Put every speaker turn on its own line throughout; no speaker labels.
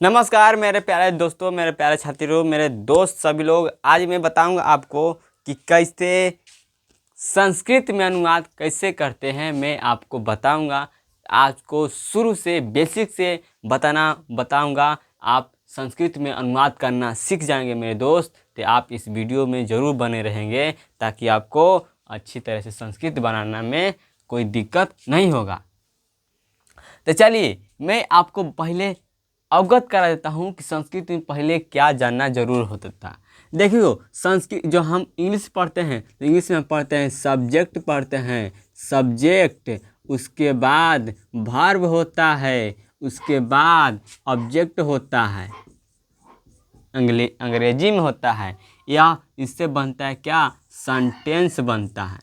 नमस्कार मेरे प्यारे दोस्तों, मेरे प्यारे छात्रों, मेरे दोस्त सभी लोग। आज मैं बताऊंगा आपको कि कैसे संस्कृत में अनुवाद कैसे करते हैं। मैं आपको बताऊंगा, आज को शुरू से बेसिक से बताऊंगा। आप संस्कृत में अनुवाद करना सीख जाएंगे मेरे दोस्त। तो आप इस वीडियो में ज़रूर बने रहेंगे ताकि आपको अच्छी तरह से संस्कृत बनाना में कोई दिक्कत नहीं होगा। तो चलिए मैं आपको पहले अवगत करा देता हूँ कि संस्कृत में पहले क्या जानना जरूर होता था। देखियो, संस्कृत जो हम इंग्लिश पढ़ते हैं तो इंग्लिश में पढ़ते हैं सब्जेक्ट, पढ़ते हैं सब्जेक्ट, उसके बाद वर्ब होता है, उसके बाद ऑब्जेक्ट होता है, अंग्रेजी में होता है। या इससे बनता है क्या, सेंटेंस बनता है।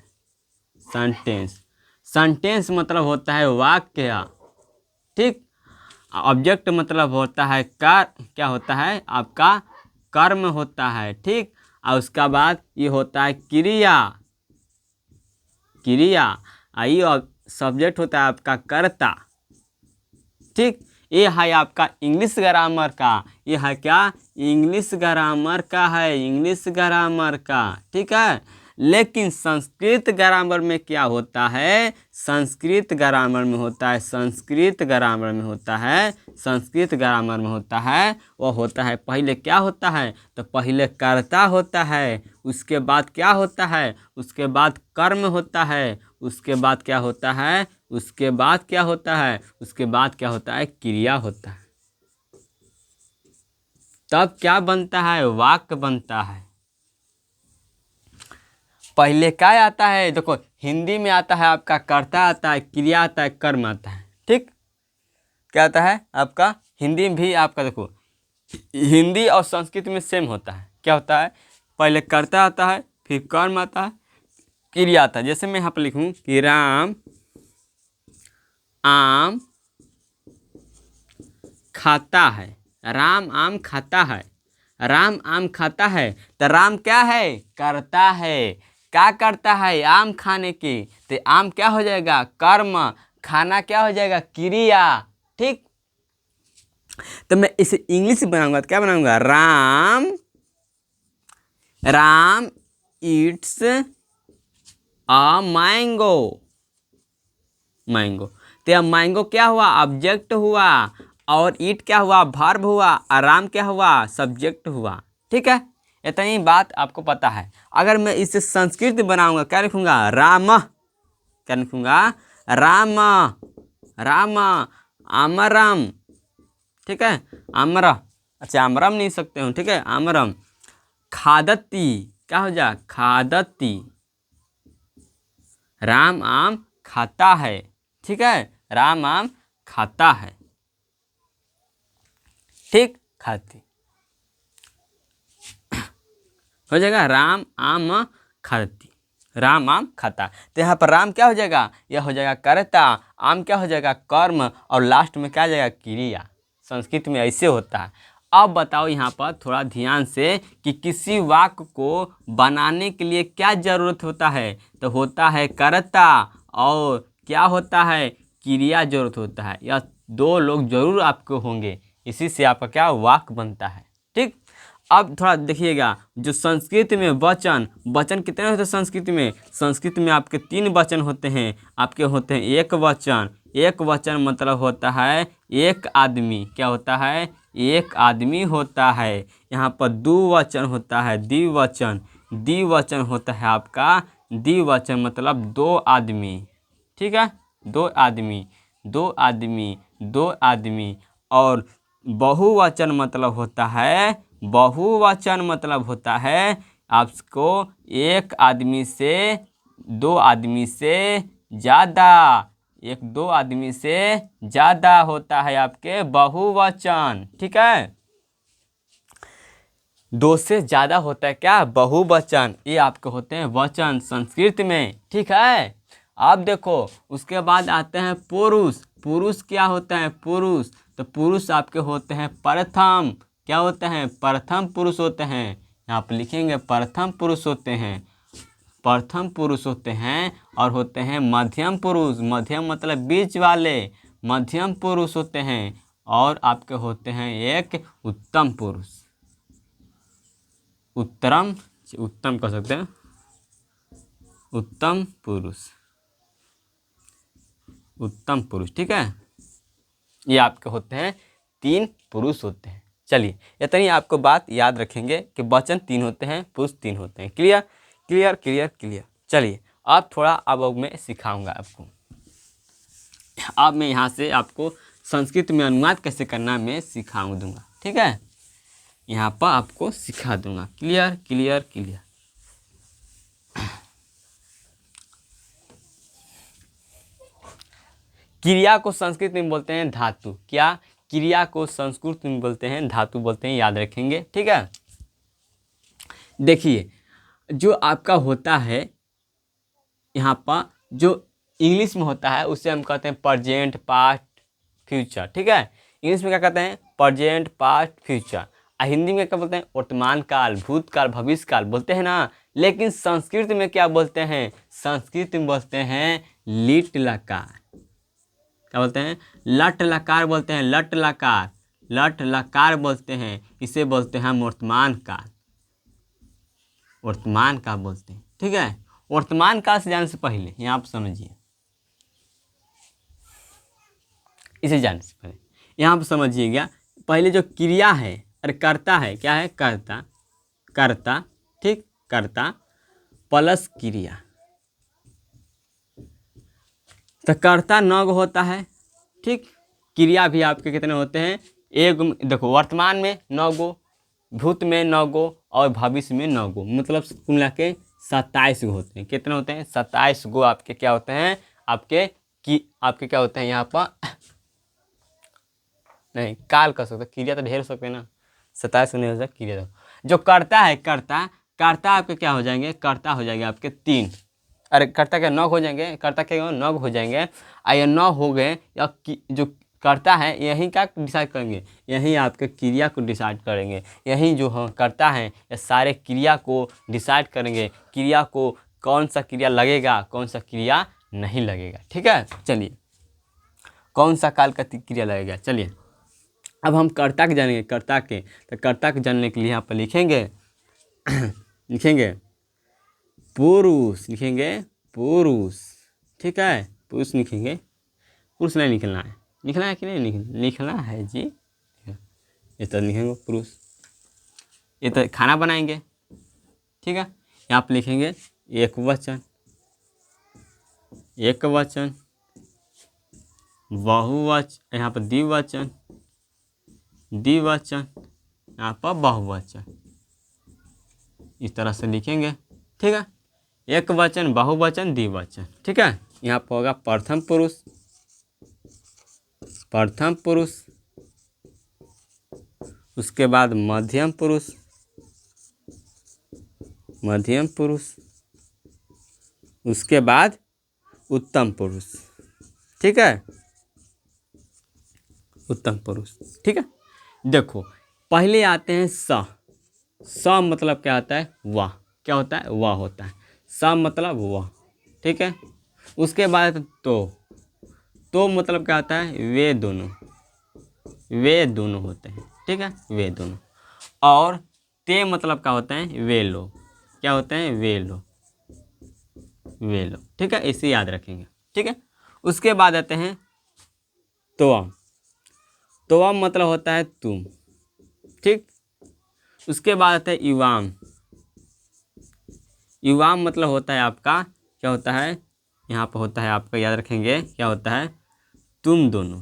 सेंटेंस मतलब होता है वाक्य, ठीक। ऑब्जेक्ट मतलब होता है क्या होता है आपका कर्म होता है, ठीक। और उसका बाद ये होता है क्रिया। ये सब्जेक्ट होता है आपका कर्ता, ठीक। ये है आपका इंग्लिश ग्रामर का, ये है क्या, इंग्लिश ग्रामर का है, इंग्लिश ग्रामर का, ठीक है। लेकिन संस्कृत ग्रामर में क्या होता है, संस्कृत ग्रामर में होता है वो होता है पहले क्या होता है, तो पहले कर्ता होता है, उसके बाद क्या होता है, उसके बाद कर्म होता है, उसके बाद क्या होता है, उसके बाद क्या होता है, क्रिया होता है। तब क्या बनता है, वाक्य बनता है। पहले क्या आता है, देखो हिंदी में आता है आपका कर्ता आता है, क्रिया आता है, कर्म आता है, ठीक। क्या आता है आपका हिंदी में भी, आपका देखो हिंदी और संस्कृत में सेम होता है। क्या होता है, पहले कर्ता आता है, फिर कर्म आता है, क्रिया आता है। जैसे मैं यहाँ पर लिखूँ कि राम आम खाता है, राम आम खाता है, राम आम खाता है। तो राम क्या है, करता है, क्या करता है, आम खाने की। तो आम क्या हो जाएगा, कर्म, खाना क्या हो जाएगा, क्रिया, ठीक। तो मैं इसे इंग्लिश बनाऊंगा तो क्या बनाऊंगा, राम ईट्स अ मैंगो। तो यह मैंगो क्या हुआ, ऑब्जेक्ट हुआ, और ईट क्या हुआ, वर्ब हुआ, आराम क्या हुआ, सब्जेक्ट हुआ, ठीक है। इतनी बात आपको पता है। अगर मैं इसे संस्कृत बनाऊंगा क्या लिखूंगा, क्या लिखूंगा, राम आमरम, ठीक है। अच्छा आमरम नहीं सकते हूँ, ठीक है, आमरम खादती, क्या हो जा, खादती, राम आम खाता है, ठीक है, राम आम खाता है, ठीक, खाती हो जाएगा, राम आम खाती, राम आम खाता। तो यहाँ पर राम क्या हो जाएगा, यह हो जाएगा कर्ता, आम क्या हो जाएगा, कर्म, और लास्ट में क्या आ जाएगा, क्रिया। संस्कृत में ऐसे होता है। अब बताओ यहाँ पर थोड़ा ध्यान से कि किसी वाक्य को बनाने के लिए क्या जरूरत होता है, तो होता है कर्ता और क्या होता है, क्रिया जरूरत होता है। यह दो लोग जरूर आपको होंगे, इसी से आपका क्या वाक्य बनता है, ठीक। अब थोड़ा देखिएगा, जो संस्कृत में वचन कितने होते हैं, संस्कृत में आपके 3 वचन होते हैं। आपके होते हैं एक वचन मतलब होता है एक आदमी, क्या होता है, एक आदमी होता है। यहाँ पर 2 वचन होता है, द्विवचन होता है आपका, द्विवचन मतलब 2 आदमी, ठीक है, 2 आदमी। और बहुवचन मतलब होता है आपको एक आदमी से 2 आदमी से ज़्यादा, 1-2 आदमी से ज़्यादा होता है आपके बहुवचन, ठीक है। 2 से ज़्यादा होता है क्या, बहुवचन। ये आपके होते हैं वचन संस्कृत में, ठीक है। अब देखो उसके बाद आते हैं पुरुष क्या होता है, तो पुरुष आपके होते हैं प्रथम, क्या होते हैं, प्रथम पुरुष होते हैं। यहाँ पर लिखेंगे प्रथम पुरुष होते हैं, और होते हैं मध्यम पुरुष, मध्यम मतलब बीच वाले, मध्यम पुरुष होते हैं, और आपके होते हैं एक उत्तम पुरुष। उत्तम कह सकते हैं, उत्तम पुरुष, उत्तम पुरुष। ठीक है, ये आपके होते हैं 3 पुरुष होते हैं। चलिए इतनी आपको बात याद रखेंगे कि वचन 3 होते हैं, पुरुष 3 होते हैं। Clear clear clear clear. चलिए अब थोड़ा अब मैं सिखाऊंगा आपको। अब मैं यहाँ से आपको संस्कृत में अनुवाद कैसे करना मैं सिखा दूंगा। ठीक है, यहाँ पर आपको सिखा दूंगा। Clear clear clear. क्रिया को संस्कृत में बोलते हैं धातु। क्या? क्रिया को संस्कृत में बोलते हैं धातु बोलते हैं, याद रखेंगे। ठीक है, देखिए जो आपका होता है यहाँ पर, जो इंग्लिश में होता है उसे हम कहते हैं प्रेजेंट, पास्ट, फ्यूचर। ठीक है, इंग्लिश में क्या कहते हैं? Present, past, future. हिंदी में क्या बोलते हैं? वर्तमान काल, भूतकाल, भविष्य काल बोलते हैं ना। लेकिन संस्कृत में क्या बोलते हैं? संस्कृत में बोलते हैं लिट लकार। क्या बोलते हैं? लट लकार बोलते हैं, लट लकार, लट लकार बोलते हैं। इसे बोलते हैं वर्तमान काल, वर्तमान काल बोलते हैं। ठीक है, वर्तमान काल से जाने से पहले यहाँ आप समझिए, इसे जानने से पहले यहाँ पर समझिएगा, पहले जो क्रिया है, अरे कर्ता है, क्या है? कर्ता, कर्ता, ठीक, कर्ता प्लस क्रिया, तो कर्ता 9 गो होता है। ठीक, क्रिया भी आपके कितने होते हैं? एक। देखो वर्तमान में 9 गो, भूत में 9 गो और भविष्य में 9 गो, मतलब कुल मिला के 27 गो होते हैं। कितने होते हैं? 27 गो आपके क्या होते हैं? आपके क्या होते हैं यहाँ पर? नहीं, काल कर सकते, क्रिया तो ढेर हो सकते हैं ना, 27 नहीं हो सकता क्रिया। तो जो कर्ता है, कर्ता, कर्ता आपके क्या हो जाएंगे? कर्ता हो जाएंगे आपके 3। अरे कर्ता क्या 9 हो जाएंगे? कर्ता क्या 9 हो जाएंगे। ये 9 हो गए, या जो कर्ता है यही क्या डिसाइड करेंगे? यही आपके क्रिया को डिसाइड करेंगे। यही जो हम करता है ये सारे क्रिया को डिसाइड करेंगे, क्रिया को कौन सा क्रिया लगेगा, कौन सा क्रिया नहीं लगेगा। ठीक है, चलिए कौन सा काल का क्रिया लगेगा। चलिए अब हम कर्ता के जानेंगे, कर्ता के। तो कर्ता के जानने के लिए यहाँ पर लिखेंगे लिखेंगे पुरुष, लिखेंगे पुरुष। ठीक है, पुरुष लिखेंगे, पुरुष नहीं लिखना है, लिखना है कि नहीं? लिखना है जी। ये तो लिखेंगे पुरुष, ये तो खाना बनाएंगे। ठीक है, यहाँ पर लिखेंगे एक वचन, एक वचन, बहुवचन, यहाँ पर द्विवचन, द्विवचन, यहाँ पर बहुवचन, इस तरह से लिखेंगे। ठीक है, एक वचन, बहुवचन, द्विवचन। ठीक है, यहाँ पर होगा प्रथम पुरुष, प्रथम पुरुष, उसके बाद मध्यम पुरुष, मध्यम पुरुष, उसके बाद उत्तम पुरुष। ठीक है, उत्तम पुरुष। ठीक है, देखो पहले आते हैं स। स मतलब क्या होता है? वाह। क्या होता है? वाह होता है। स मतलब वाह। ठीक है, उसके बाद तो मतलब क्या होता है? वे दोनों, वे दोनों होते हैं। ठीक है, वे दोनों। और ते मतलब क्या होता है? वे लोग। क्या होते हैं? वे लोग, वे लोग। ठीक है, इसे याद रखेंगे। ठीक है, उसके बाद आते हैं त्वम। त्वम मतलब होता है तुम। ठीक, उसके बाद आता है युवाम। युवाम मतलब होता है आपका, क्या होता है? यहाँ पर होता है आपका, याद रखेंगे, क्या होता है? तुम दोनों,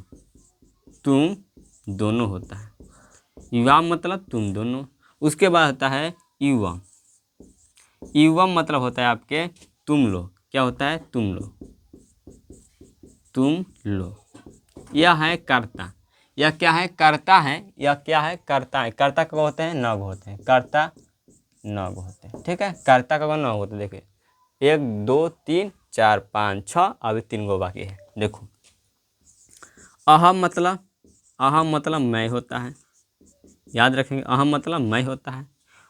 तुम दोनों होता है। युवाम मतलब तुम दोनों। उसके बाद होता है युवम। युवम मतलब होता है आपके तुम लोग। क्या होता है? तुम लोग, तुम लोग। यह है कर्ता। यह क्या है? कर्ता है। यह क्या है? कर्ता है। कर्ता कब होते हैं? 9 होते हैं। कर्ता 9 होते हैं। ठीक है, कर्ता कब 9 होते हैं? देखिए 1 2 3 4 5 6, अभी 3 गो बाकी है। देखो अहम मतलब, अहम मतलब मैं होता है। याद रखेंगे, अहम मतलब मैं होता है।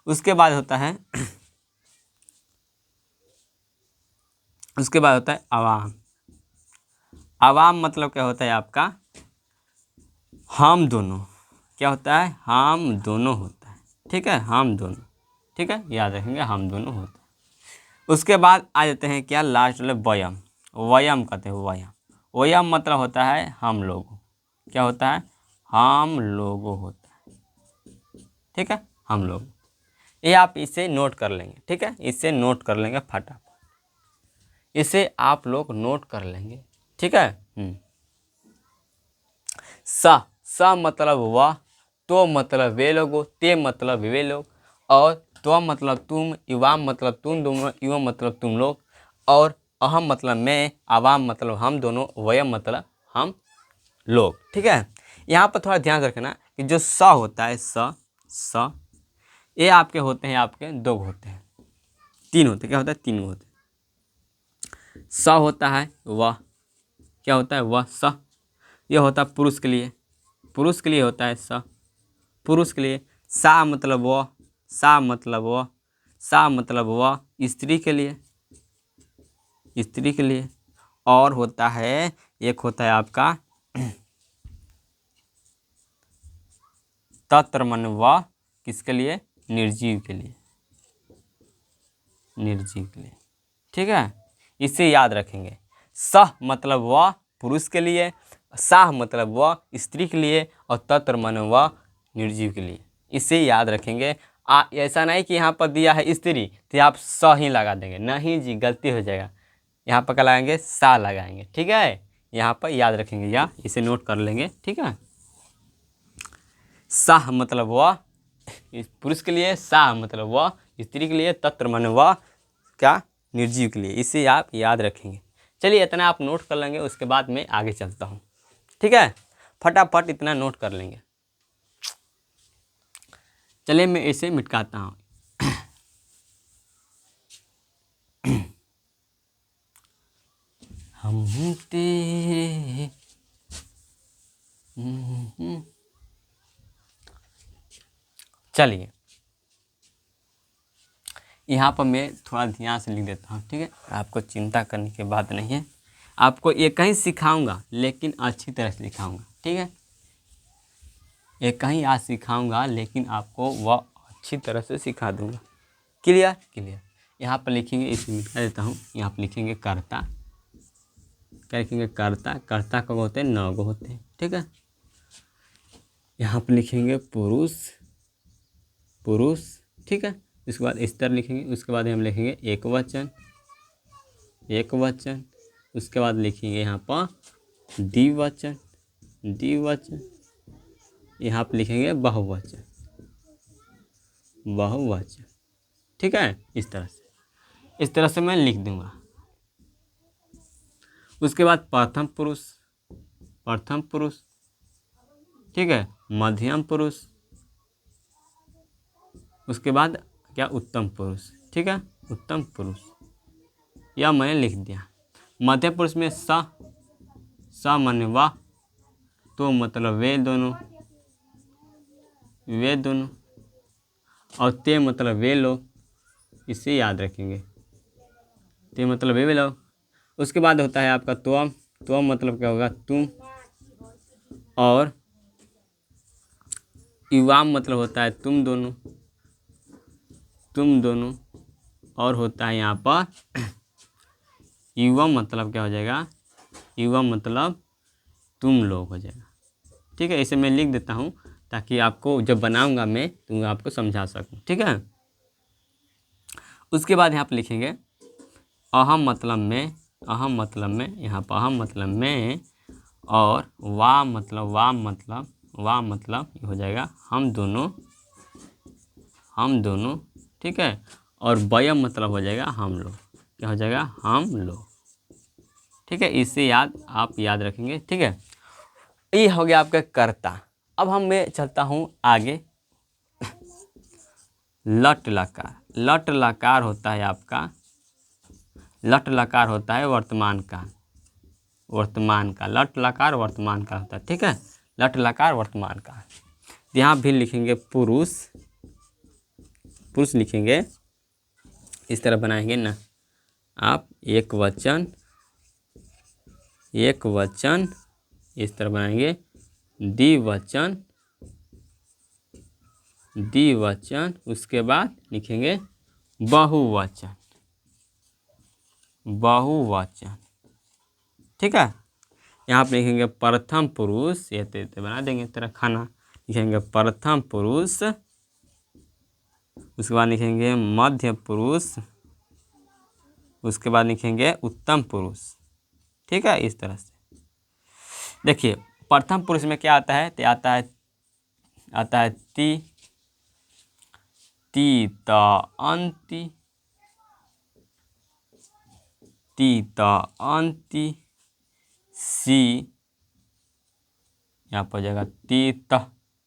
उसके बाद होता है उसके बाद होता है अवाम। अवाम मतलब क्या होता है आपका? हम दोनों क्या होता है, हम दोनों होता है, ठीक है, हम दोनों, ठीक है, याद रखेंगे हम दोनों होता है। उसके बाद आ जाते हैं क्या, लास्ट वाले वयम। वयम कहते हैं वयम। वयम मतलब होता है हम लोग, क्या होता है, हम लोगों होता है, ठीक है, हम लोग। ये आप इसे नोट कर लेंगे, ठीक है, इसे नोट कर लेंगे फटाफट, इसे आप लोग नोट कर लेंगे, ठीक है। स स मतलब वह, तो मतलब वे लोगों, ते मतलब वे लोग, और त्वम मतलब तुम, युवाम मतलब तुम दोनों, युवम मतलब तुम लोग, और अहम मतलब मैं, आवाम मतलब हम दोनों, वयम मतलब हम लोग, ठीक है। यहाँ पर थोड़ा ध्यान रखना कि जो स होता है, स ये आपके होते हैं, आपके दो होते हैं, तीन होते हैं, क्या होता है, तीन होते हैं। स होता है वह, क्या होता है वह, स ये होता है पुरुष के लिए, पुरुष के लिए होता है स, पुरुष के लिए। सा मतलब वह, सा मतलब वह, सा मतलब वह स्त्री के लिए, स्त्री के लिए। और होता है, एक होता है आपका तत्र मन वह, किसके लिए, निर्जीव के लिए, निर्जीव के लिए, ठीक है। इसे याद रखेंगे। सह मतलब वह पुरुष के लिए, साह मतलब वह स्त्री के लिए, और तत्र मन वह निर्जीव के लिए, इसे याद रखेंगे। ऐसा नहीं कि यहाँ पर दिया है स्त्री तो आप स ही लगा देंगे, नहीं जी, गलती हो जाएगा। यहाँ पर क्या लगाएंगे, सा लगाएंगे, ठीक है। यहाँ पर याद रखेंगे या इसे नोट कर लेंगे, ठीक है। साह मतलब वह पुरुष के लिए, साह मतलब वह स्त्री के लिए, तत्र मन वह क्या, निर्जीव के लिए, इसे आप याद रखेंगे। चलिए इतना आप नोट कर लेंगे, उसके बाद मैं आगे चलता हूँ, ठीक है। फटाफट इतना नोट कर लेंगे। चलिए मैं इसे मिटकाता हूँ। हम तेरे चलिए यहाँ पर मैं थोड़ा ध्यान से लिख देता हूँ, ठीक है, आपको चिंता करने की बात नहीं है। आपको एक ही सिखाऊंगा लेकिन अच्छी तरह से सिखाऊंगा, ठीक है, एक ही आज सिखाऊंगा लेकिन आपको वह अच्छी तरह से सिखा दूंगा। Clear, clear. यहाँ पर लिखेंगे, इसे मिटा देता हूँ, यहाँ पर लिखेंगे कर्ता, क्या लिखेंगे, कर्ता। कर्ता कब होते हैं, 9 गो होते हैं, ठीक है। यहाँ पर लिखेंगे पुरुष, पुरुष, ठीक है। इसके बाद स्तर लिखेंगे, उसके बाद हम लिखेंगे एक वचन, एक वचन। उसके बाद लिखेंगे यहाँ पर द्विवचन, द्विवचन। यहाँ पर लिखेंगे बहुवचन, बहुवचन, ठीक है। इस तरह से मैं लिख दूंगा। उसके बाद प्रथम पुरुष, प्रथम पुरुष, ठीक है, मध्यम पुरुष, उसके बाद क्या, उत्तम पुरुष, ठीक है, उत्तम पुरुष, यह मैंने लिख दिया। मध्य पुरुष में स माने वाह, तो मतलब वे दोनों, वे दोनों, और ते मतलब वे लोग, इसे याद रखेंगे, ते मतलब वे लोग। उसके बाद होता है आपका त्वम, त्वम मतलब क्या होगा, तुम, और युवाम मतलब होता है तुम दोनों, तुम दोनों, और होता है यहाँ पर युवम मतलब क्या हो जाएगा, युवम मतलब तुम लोग हो जाएगा, ठीक है। इसे मैं लिख देता हूँ ताकि आपको जब बनाऊंगा मैं तो आपको समझा सकूँ, ठीक है। उसके बाद यहाँ पर लिखेंगे अहम मतलब मैं, अहम मतलब मैं, यहाँ पर अहम मतलब मैं, और वाह मतलब, वाह मतलब, वाह मतलब ये हो जाएगा हम दोनों, हम दोनों, ठीक है। और वयम मतलब हो जाएगा हम लोग, क्या हो जाएगा, हम लोग, ठीक है। इसे आप याद रखेंगे, ठीक है। ये हो गया आपका कर्ता। अब मैं चलता हूँ आगे। लट लकार, लट लकार होता है आपका, लट लकार होता है वर्तमान का, वर्तमान का, लट लकार वर्तमान का होता है, ठीक है, लट लकार वर्तमान का। यहाँ भी लिखेंगे पुरुष, पुरुष लिखेंगे, इस तरह बनाएंगे ना आप, एक वचन, एक वचन, इस तरह बनाएंगे द्विवचन, द्विवचन, उसके बाद लिखेंगे बहुवचन, बहुवचन। ठीक है, यहाँ पे लिखेंगे प्रथम पुरुष, ये तो बना देंगे तेरा खाना, लिखेंगे प्रथम पुरुष, उसके बाद लिखेंगे मध्य पुरुष, उसके बाद लिखेंगे उत्तम पुरुष। ठीक है, इस तरह से देखिए प्रथम पुरुष में क्या आता है, तो आता है ती, ती त अंति, ती त अंति, सी, यहाँ पर जगह ती त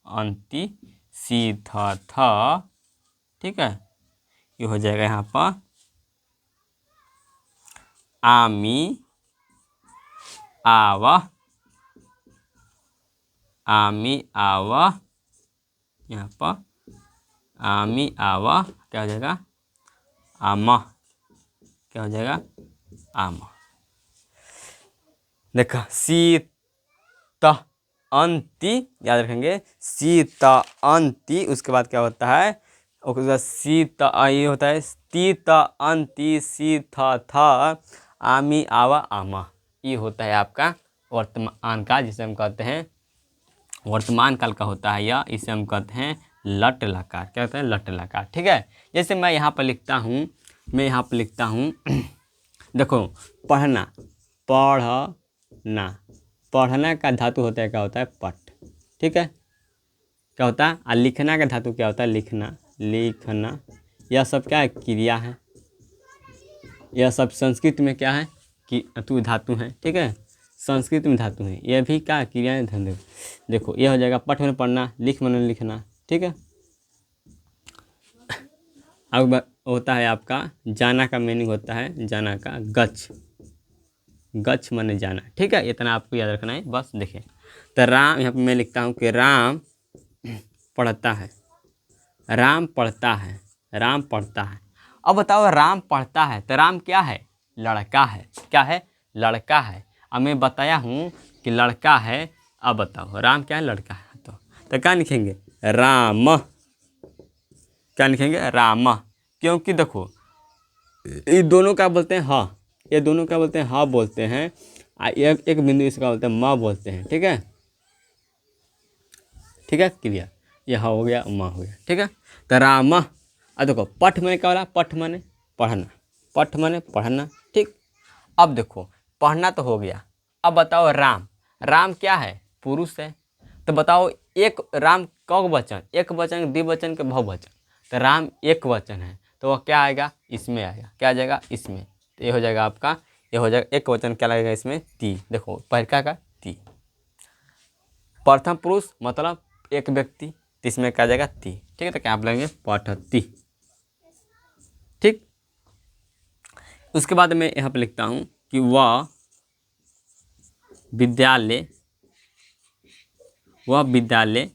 अंति, सी थ थ। ठीक है, ये हो जाएगा यहाँ पर आमी आव, आमी आव, यहाँ पर आमी आव क्या हो जाएगा, आम, क्या हो जाएगा, आम। देखा शीत अंति, याद रखेंगे शीत अंति, उसके बाद क्या होता है, उसके बाद शीत, ये होता है तीत अंति शीत थ आमी आवा आमा। ये होता है आपका वर्तमान काल, जिसे हम कहते हैं वर्तमान काल का होता है यह, इसे हम कहते हैं लट लकार। क्या कहते हैं, लट लकार। ठीक है, जैसे मैं यहाँ पर लिखता हूँ, मैं यहाँ पर लिखता हूँ देखो पढ़ना, पढ़ना, पढ़ना का धातु होता है क्या होता है, पट। ठीक है, क्या होता है, और लिखना का धातु क्या होता है, लिखना, लिखना। यह सब क्या है, क्रिया है। यह सब संस्कृत में क्या है, कि तु धातु है। ठीक है, संस्कृत में धातु है, यह भी क्या क्रिया है, धंधे। देखो यह हो जाएगा पठ में पढ़ना, लिख में लिखना। ठीक है, अब होता है आपका जाना का मीनिंग होता है, जाना का गच्छ, गच्छ माने जाना। ठीक है, इतना आपको याद रखना है बस। देखिए तो राम, यहाँ पे मैं लिखता हूँ कि राम पढ़ता है, राम पढ़ता है, राम पढ़ता है। अब बताओ राम पढ़ता है तो राम क्या है, लड़का है। क्या है, लड़का है। अब मैं बताया हूँ कि लड़का है, अब बताओ राम क्या है, लड़का है। तो क्या लिखेंगे, राम, क्या लिखेंगे, राम। क्योंकि देखो ये दोनों क्या बोलते हैं, हाँ, ये दोनों क्या बोलते हैं, हाँ बोलते हैं। एक बिंदु इसका बोलते हैं माँ बोलते हैं। ठीक है, ठीक है, क्लियर, यह हाँ हो गया, माँ हो गया। ठीक है, तो राम। अब देखो पठ मैंने क्या बोला, पठ माने पढ़ना, पठ माने पढ़ना। ठीक, अब देखो पढ़ना तो हो गया। अब बताओ राम, राम क्या है, पुरुष है। तो बताओ एक राम कौ वचन, एक वचन, द्विवचन के बहुवचन। तो राम एक वचन है तो वह क्या आएगा, इसमें आएगा। क्या आ जाएगा, इसमें। तो ये हो जाएगा आपका, ये हो जाएगा एक वचन, क्या लगेगा इसमें, ती। देखो पहलका का ती, प्रथम पुरुष मतलब एक व्यक्ति, तो इसमें क्या जाएगा, ती। ठीक है, तो क्या आप लगेंगे, पठती। ठीक, उसके बाद मैं यहाँ पे लिखता हूँ कि वह विद्यालय, वह विद्यालय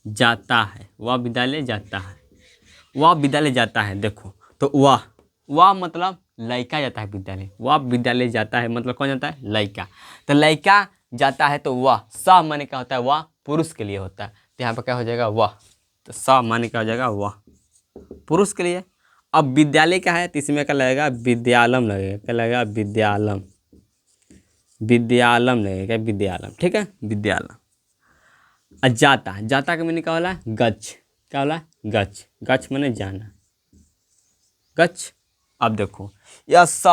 जाता है, वह विद्यालय जाता है, वह विद्यालय जाता है। देखो तो वह मतलब लड़का जाता है विद्यालय, वह विद्यालय जाता है मतलब कौन जाता है, लड़का। तो लड़का जाता है तो वह, स माने क्या होता है, वह पुरुष के लिए होता है। तो यहाँ पर क्या हो जाएगा, वह। तो स माने क्या हो जाएगा, वह, पुरुष के लिए। अब विद्यालय क्या है, तो इसमें क्या लगेगा, विद्यालम लगेगा। क्या लगेगा, विद्यालम, विद्यालम लगेगा, विद्यालम। ठीक है, विद्यालम। जाता, जाता का मीनिंग क्या होला, गच्छ। क्या होला, गच्छ, गच्छ माने जाना, गच्छ। अब देखो यह स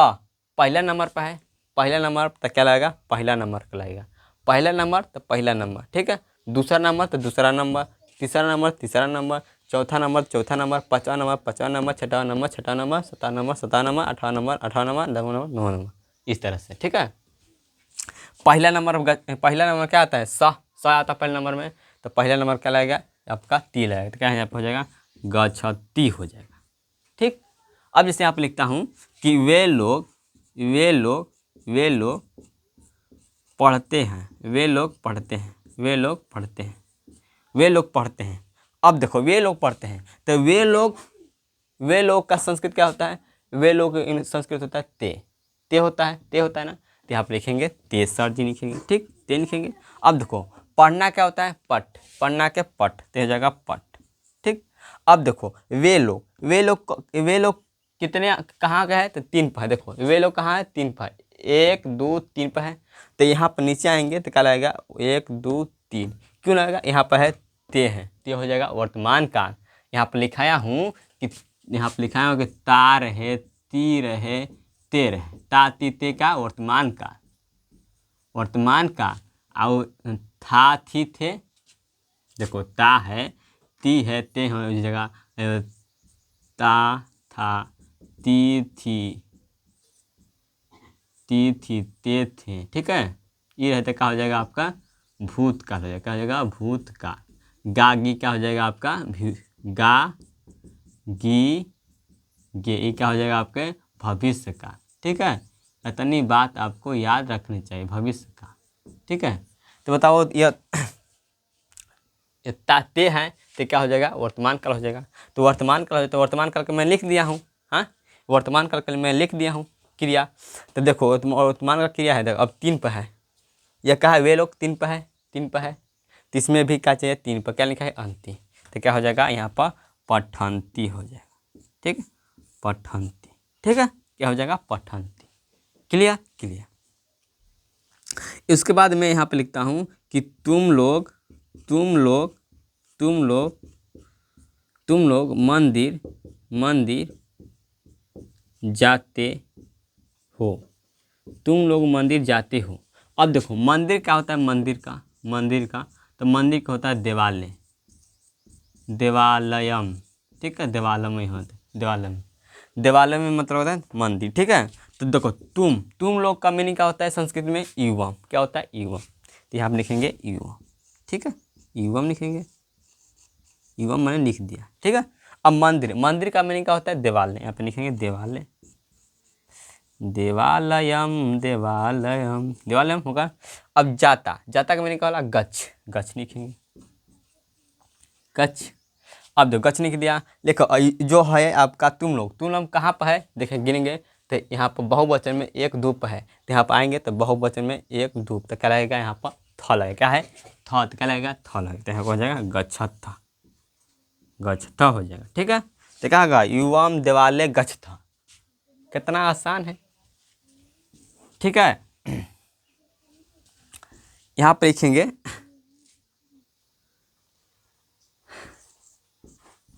पहला नंबर पर है, पहला नंबर तो क्या लगेगा, पहला नंबर का लगेगा, पहला नंबर तो पहला नंबर। ठीक है, दूसरा नंबर तो दूसरा नंबर, तीसरा नंबर तीसरा नंबर, चौथा नंबर चौथा नंबर, पाँचवा नंबर पाँचवा नंबर, छठा नंबर छठा नंबर, सातवां नंबर सातवां नंबर, आठवां नंबर आठवां नंबर, नौवां नंबर नौवां नंबर, इस तरह से। ठीक है, पहला नंबर, पहला नंबर क्या आता है, स आता है पहले नंबर में। तो पहला नंबर क्या लगेगा, आपका ती लगेगा। तो क्या है, यहाँ पर हो जाएगा गच्छति हो जाएगा। ठीक, अब जैसे यहाँ पर लिखता हूँ कि वे लोग, वे लोग, वे लोग पढ़ते हैं, वे लोग पढ़ते हैं, वे लोग पढ़ते हैं, वे लोग पढ़ते हैं। अब देखो वे लोग पढ़ते हैं, तो वे लोग का संस्कृत क्या होता है, वे लोग इन संस्कृत होता है ते होता है, ते होता है ना। तो यहाँ पर लिखेंगे ते, सर जी लिखेंगे। ठीक, ते लिखेंगे। अब देखो पढ़ना क्या होता है? पट। पढ़ना के पट, तो हो जाएगा पट। ठीक। अब देखो वे लोग कितने कहाँ का है? तो 3 पर है। देखो वे लोग कहाँ है? 3 पर है। 1 2 3 पर है। तो यहाँ पर नीचे आएंगे तो क्या लगेगा? 1 2 3। क्यों लगेगा? यहाँ पर है ते है, ते हो जाएगा वर्तमान काल। यहाँ पर लिखाया हूँ कि यहाँ पर लिखाया हूँ कि ता रहे, ती रहे, ते रहे। ता ती ते का वर्तमान काल, वर्तमान काल। और था थी थे, देखो ता है, ती है, ते हो इस जगह, ता था, ती थी, ती थी, ते थे। ठीक है। ये रहता क्या हो जाएगा आपका? भूतकाल हो जाएगा। क्या हो जाएगा? भूतकाल। गा गी क्या हो जाएगा आपका? गा गी गे, ये क्या हो जाएगा आपके? भविष्य का। ठीक है। इतनी बात आपको याद रखनी चाहिए, भविष्य का। ठीक है। तो बताओ ये ते हैं, तो क्या हो जाएगा? वर्तमान काल हो जाएगा। तो वर्तमान काल हो जाए तो वर्तमान काल का मैं लिख दिया हूँ। हाँ, वर्तमान काल का मैं लिख दिया हूँ क्रिया। तो देखो वर्तमान का क्रिया है, देखो अब 3 पर है। यह कहा है? वे लोग 3 पर है, 3 पर है। तो इसमें भी क्या चाहिए? 3 पर। क्या लिखा है? अंति। तो क्या हो जाएगा यहाँ पर? पठंती हो जाएगा। ठीक है, पठंती। ठीक है, क्या हो जाएगा? पठंती। क्लियर? क्लियर। इसके बाद मैं यहाँ पे लिखता हूँ कि तुम लोग मंदिर जाते हो। तुम लोग मंदिर जाते हो। अब देखो मंदिर क्या होता है? मंदिर का तो मंदिर का होता है देवालय, देवालयम। ठीक है, देवालय ही होता है, देवालय में मतलब होता है मंदिर। ठीक है। तो देखो तुम लोग का मीनिंग क्या होता है संस्कृत में? युवम। क्या होता है? युवम। तो यहाँ आप लिखेंगे युवम। ठीक है, युवम लिखेंगे, युवम मैंने लिख दिया। ठीक है। अब मंदिर का मीनिंग क्या होता है? देवालय। यहाँ पे लिखेंगे देवालय, देवालयम होगा। अब जाता का मीनिंग क्या होला? गच्छ लिखेंगे, गच्छ। अब देखो गच्छ लिख दिया। देखो जो है आपका तुम लोग कहाँ पर है? देखिए गिनेंगे तो यहाँ पर बहुवचन में 1 2 पर है। तो यहाँ पर आएंगे तो बहुवचन में 1 2, तो क्या लगेगा? यहाँ पर थ लगेगा। क्या है? थ। तो क्या लगेगा? थ लगेगा। तो यहाँ पर हो जाएगा गच्छथ, गच्छथ हो जाएगा। ठीक है। तो क्या होगा? युवम देवालय गच्छथ। कितना आसान है। ठीक है। यहाँ पर लिखेंगे,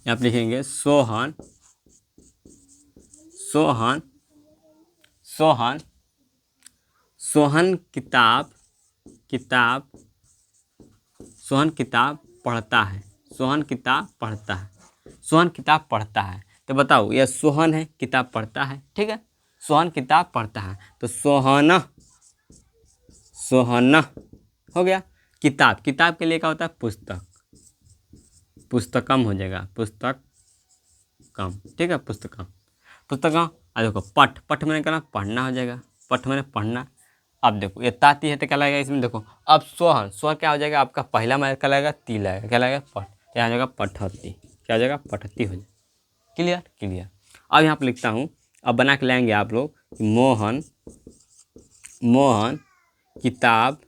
यहाँ पर लिखेंगे सोहन किताब पढ़ता है। सोहन किताब पढ़ता है। तो बताओ यह सोहन है, किताब पढ़ता है। ठीक है, सोहन किताब पढ़ता है। तो सोहन हो गया। किताब के लिए क्या होता है? पुस्तकम हो जाएगा, पुस्तकम। ठीक है, पुस्तकम। देखो पठ मैंने कहना पढ़ना हो जाएगा, पठ मैंने पढ़ना। अब देखो ये ताती है तो क्या लगेगा इसमें? देखो अब स्वर क्या हो जाएगा आपका? पहला में क्या लगेगा? ती लगेगा। क्या लगेगा? पठ। तो यहाँ जाएगा पठती। क्या हो जाएगा? पठती हो जाएगा। क्लियर। अब यहाँ पर लिखता हूँ, अब बना के लाएंगे आप लोग। मोहन किताब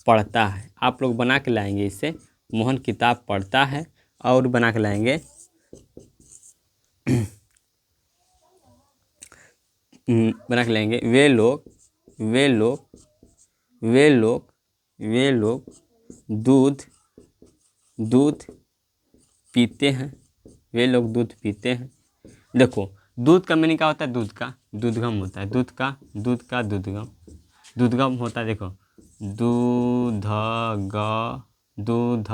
पढ़ता है। आप लोग बना के लाएंगे इससे, मोहन किताब पढ़ता है। और बना के लाएंगे वे लोग दूध पीते हैं। वे लोग दूध पीते हैं। देखो दूध का मीनिंग क्या होता है? दूधगम होता है। दूधगम होता है। देखो दूध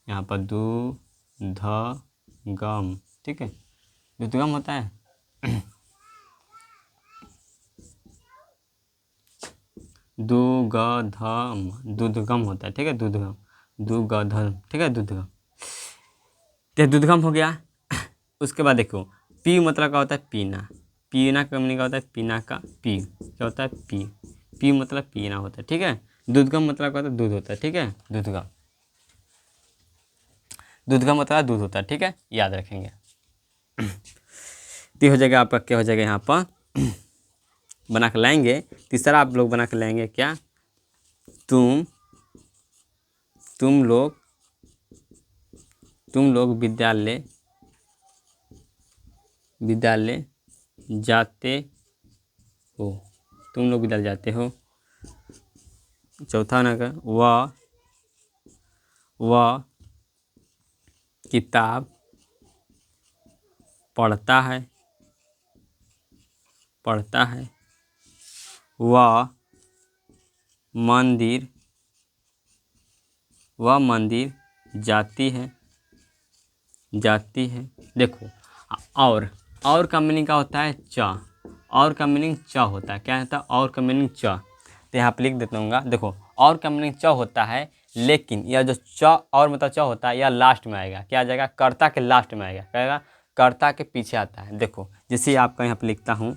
यहाँ पर दूधगम। ठीक है, दूधगम होता है। दूधगम होता है। ठीक है, दूधगम। ठीक है, दूधगम। तो दूधगम हो गया। उसके बाद देखो पी मतलब क्या होता है? पीना का मीनिंग क्या होता है? पीना का पी क्या होता है? पी मतलब पीना होता है। ठीक है, दूधगम मतलब क्या होता है? दूध होता है। ठीक है, दूधगम मतलब दूध होता है। ठीक है, याद रखेंगे। तो हो जाएगा आपका, क्या हो जाएगा यहाँ पर? बना के लाएंगे। तीसरा आप लोग बना के लाएंगे क्या? तुम लोग विद्यालय जाते हो। तुम लोग विद्यालय जाते हो। चौथा नंबर वह किताब पढ़ता है। वह मंदिर जाती है। देखो, और का मीनिंग क्या होता है? च। और का मीनिंग च होता है। क्या होता है? और का मीनिंग च। तो यहाँ पे लिख देता हूँ। देखो, और का मीनिंग च होता है, लेकिन यह जो च और मतलब च होता है, यह लास्ट में आएगा। क्या आ जाएगा? कर्ता के लास्ट में आएगा। क्या आएगा? कर्ता के पीछे आता है। देखो, जैसे आपका यहाँ पे लिखता हूँ,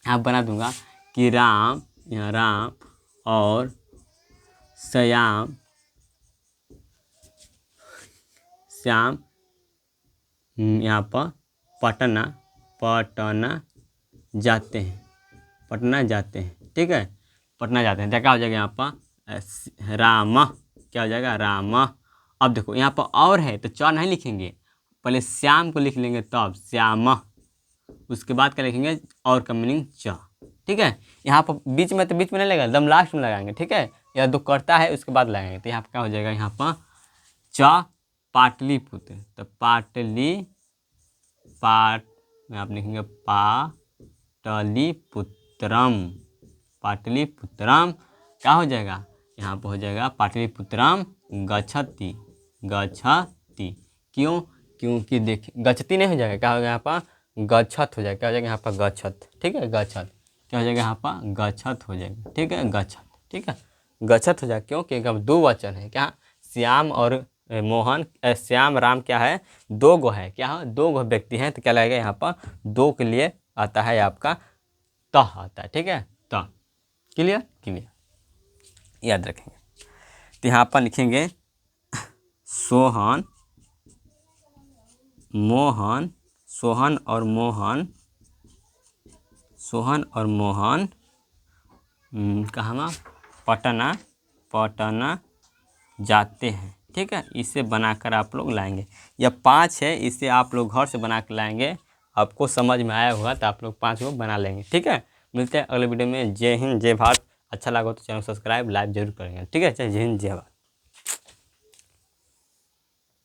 यहाँ बना दूंगा कि राम, यहाँ राम और श्याम यहाँ पर पटना जाते हैं। ठीक है, पटना जाते हैं। क्या हो जाएगा यहाँ पर? राम। क्या हो जाएगा? राम। अब देखो, यहाँ पर और है तो च नहीं लिखेंगे, पहले श्याम को लिख लेंगे, तब श्याम। उसके बाद क्या लिखेंगे? और का मीनिंग च। ठीक है, यहाँ पर बीच में नहीं लगेगा, एकदम लास्ट में लगाएंगे। ठीक है, यह दो करता है उसके बाद लगाएंगे। तो यहाँ पर क्या हो जाएगा? यहाँ पर च पाटलिपुत्र। तो आप लिखेंगे पाटलिपुत्रम। क्या हो जाएगा? यहाँ पर हो जाएगा पाटलिपुत्रम गच्छति। क्यों? क्योंकि देखिए, गच्छति नहीं हो जाएगा, क्या हो जाएगा? यहाँ पर गच्छत हो जाएगा। क्या हो जाएगा? यहाँ पर गच्छत। ठीक है, गच्छत। क्या हो जाएगा? यहाँ पर गच्छत हो जाएगा। ठीक है, गच्छत। ठीक है, गच्छत हो जाएगा। क्यों? क्योंकि अब दो वचन है। क्या? श्याम और मोहन। श्याम राम क्या है? दो गो है। क्या है? दो गो व्यक्ति हैं। तो क्या लगेगा यहाँ पर? दो के लिए आता है आपका तह आता है। ठीक है, तह। क्लियर याद रखेंगे। तो यहाँ पर लिखेंगे सोहन और मोहन कहाँ? पटना जाते हैं। ठीक है, इसे बनाकर आप लोग लाएंगे। यह 5 है, इसे आप लोग घर से बना कर लाएंगे। आपको समझ में आया होगा तो आप लोग 5 को बना लेंगे। ठीक है, मिलते हैं अगले वीडियो में। जय हिंद, जय भारत। अच्छा लगा तो चैनल सब्सक्राइब, लाइक जरूर करेंगे। ठीक है, जय हिंद, जय भारत।